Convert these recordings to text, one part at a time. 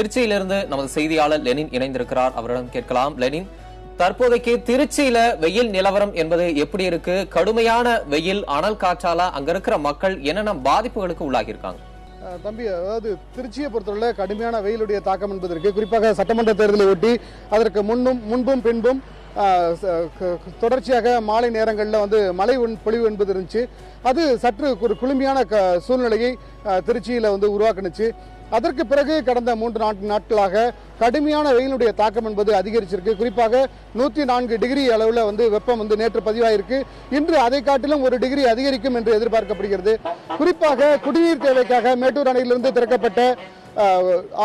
திருச்சியிலிருந்து நமது செய்தியாளர் லெனின் இணைந்திருக்கிறார். அவரிடம் கேட்கலாம். லெனின், தற்போதைக்கு திருச்சியில வெயில் நிலவரம் என்பது எப்படி இருக்கு? கடுமையான வெயில், அனல் காற்றால அங்க இருக்கிற மக்கள் என்னென்ன பாதிப்புகளுக்கு உள்ளாகி இருக்காங்க? தம்பி, அதாவது திருச்சியை பொறுத்தவரை கடுமையான வெயிலுடைய தாக்கம் என்பது இருக்கு. குறிப்பாக சட்டமன்ற தேர்தலை ஒட்டி அதற்கு முன்பும் பின்பும் தொடர்ச்சியாக மாலை நேரங்களில் மழை பொழிவு என்பது இருந்துச்சு. அது சற்று ஒரு குளுமையான சூழ்நிலையை திருச்சியில் உருவாக்குனுச்சு. அதற்கு பிறகு கடந்த 3 நாட்களாக கடுமையான வெயிலுடைய தாக்கம் என்பது அதிகரிச்சிருக்கு. குறிப்பாக 104 டிகிரி அளவில் வெப்பம் நேற்று பதிவாயிருக்கு. இன்று அதை காட்டிலும் 1 டிகிரி அதிகரிக்கும் என்று எதிர்பார்க்கப்படுகிறது. குறிப்பாக குடிநீர் தேவைக்காக மேட்டூர் அணையிலிருந்து திறக்கப்பட்ட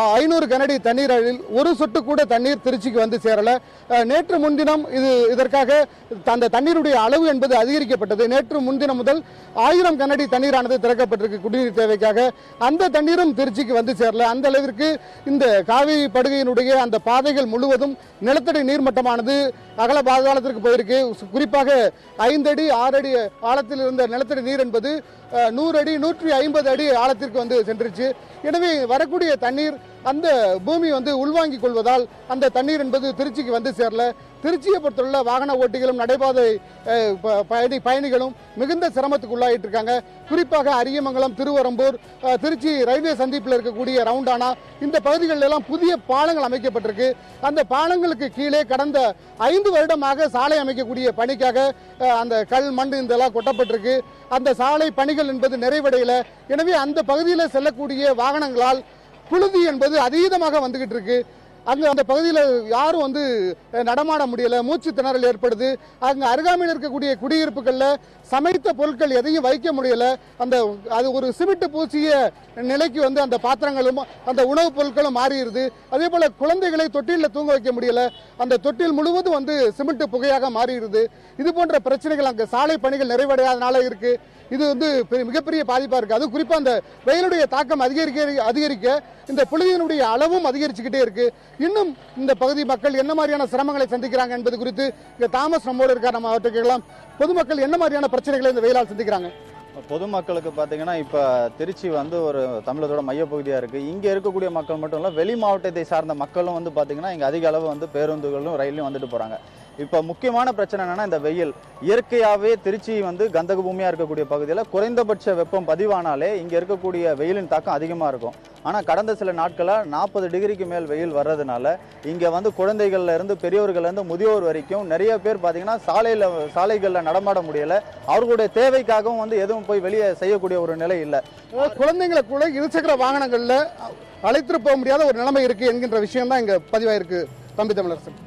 500 கனஅடி தண்ணீர் அழில் ஒரு சொட்டு கூட தண்ணீர் திருச்சிக்கு சேரல. நேற்று முன்தினம் இதற்காக அந்த தண்ணீருடைய அளவு என்பது அதிகரிக்கப்பட்டது. நேற்று முன்தினம் முதல் 1000 கனஅடி தண்ணீரானது திறக்கப்பட்டிருக்கு குடிநீர் தேவைக்காக. அந்த தண்ணீரும் திருச்சிக்கு சேரல. அந்த அளவிற்கு இந்த காவிரி படுகையினுடைய அந்த பாதைகள் முழுவதும் நிலத்தடி நீர்மட்டமானது அகல பாதாளத்திற்கு போயிருக்கு. குறிப்பாக 5 அடி 6 அடி ஆழத்தில் இருந்த நிலத்தடி நீர் என்பது 100 அடி 150 அடி ஆழத்திற்கு சென்றுச்சு. எனவே வரக்கூடிய தண்ணீர் அந்த பூமி உள்வாங்கிக் கொள்வதால் அந்த தண்ணீர் என்பது திருச்சிக்கு சேரல. திருச்சியை பொறுத்துள்ள வாகன ஓட்டிகளும் நடைபாதை பயணிகளும் மிகுந்த சிரமத்துக்கு உள்ளாயிட்டு இருக்காங்க. குறிப்பாக அரியமங்கலம், திருவரம்பூர், திருச்சி ரயில்வே சந்திப்பில் இருக்கக்கூடிய ரவுண்டானா இந்த பகுதிகளில் எல்லாம் புதிய பாலங்கள் அமைக்கப்பட்டிருக்கு. அந்த பாலங்களுக்கு கீழே கடந்த 5 வருடமாக சாலை அமைக்கக்கூடிய பணிக்காக அந்த கல் மண் இதெல்லாம் கொட்டப்பட்டிருக்கு. அந்த சாலை பணிகள் என்பது நிறைவடையல. எனவே அந்த பகுதியில் செல்லக்கூடிய வாகனங்களால் புழுதி என்பது அதீதமாக வந்துகிட்டு இருக்கு. அந்த பகுதியில் யாரும் நடமாட முடியல, மூச்சு திணறல் ஏற்படுது. அங்க அருகாமையில் இருக்கக்கூடிய குடியிருப்புகள்ல சமைத்த பொருட்கள் எதையும் வைக்க முடியல. அது ஒரு சிமெண்ட் பூசிய நிலைக்கு அந்த பாத்திரங்களும் அந்த உணவுப் பொருட்களும் மாறிடுது. அதே போல குழந்தைகளை தொட்டில தூங்க வைக்க முடியல. அந்த தொட்டில் முழுவதும் சிமெண்ட் புகையாக மாறிடுது. இது போன்ற பிரச்சனைகள் அங்க சாலை பணிகள் நிறைவடையாதனால இருக்கு. இது மிகப்பெரிய பாதிப்பா இருக்கு. அது குறிப்பா அந்த வெயிலுடைய தாக்கம் அதிகரிக்க இந்த புழுதியினுடைய அளவும் அதிகரிச்சுக்கிட்டே இருக்கு. இன்னும் இந்த பகுதி மக்கள் என்ன மாதிரியான சிரமங்களை சந்திக்கிறாங்க என்பது குறித்து இங்க தாமஸ் நம்மோடு இருக்கார். நம்ம அவர்கிட்ட கேட்கலாம். பொதுமக்கள் என்ன மாதிரியான பிரச்சனைகளை இந்த வெயிலால் சந்திக்கிறாங்க? பொதுமக்களுக்கு பார்த்தீங்கன்னா இப்போ திருச்சி ஒரு தமிழகத்தோட மையப்பகுதியாக இருக்குது. இங்கே இருக்கக்கூடிய மக்கள் மட்டும் இல்லை, வெளி மாவட்டத்தை சார்ந்த மக்களும் பார்த்தீங்கன்னா இங்கே அதிக அளவு பேருந்துகளும் ரயிலையும் வந்துட்டு போகிறாங்க. இப்போ முக்கியமான பிரச்சனை என்னன்னா இந்த வெயில். இயற்கையாகவே திருச்சி கந்தக பூமியாக இருக்கக்கூடிய பகுதியில் குறைந்தபட்ச வெப்பம் பதிவானாலே இங்கே இருக்கக்கூடிய வெயிலின் தாக்கம் அதிகமாக இருக்கும். ஆனால் கடந்த சில நாட்களாக 40 டிகிரிக்கு மேல் வெயில் வர்றதுனால இங்கே குழந்தைகள்ல இருந்து பெரியவர்கள்ல இருந்து முதியோர் வரைக்கும் நிறைய பேர் பார்த்தீங்கன்னா சாலைகளில் நடமாட முடியல. அவர்களுடைய தேவைக்காகவும் எதுவும் போய் வெளியே செய்யக்கூடிய ஒரு நிலை இல்லை. குழந்தைங்களை கூட இருசக்கர வாகனங்கள்ல அழைத்துட்டு போக முடியாத ஒரு நிலைமை இருக்கு என்கின்ற விஷயம் தான் இங்க பதிவாயிருக்கு. தம்பி தமிழரசன்.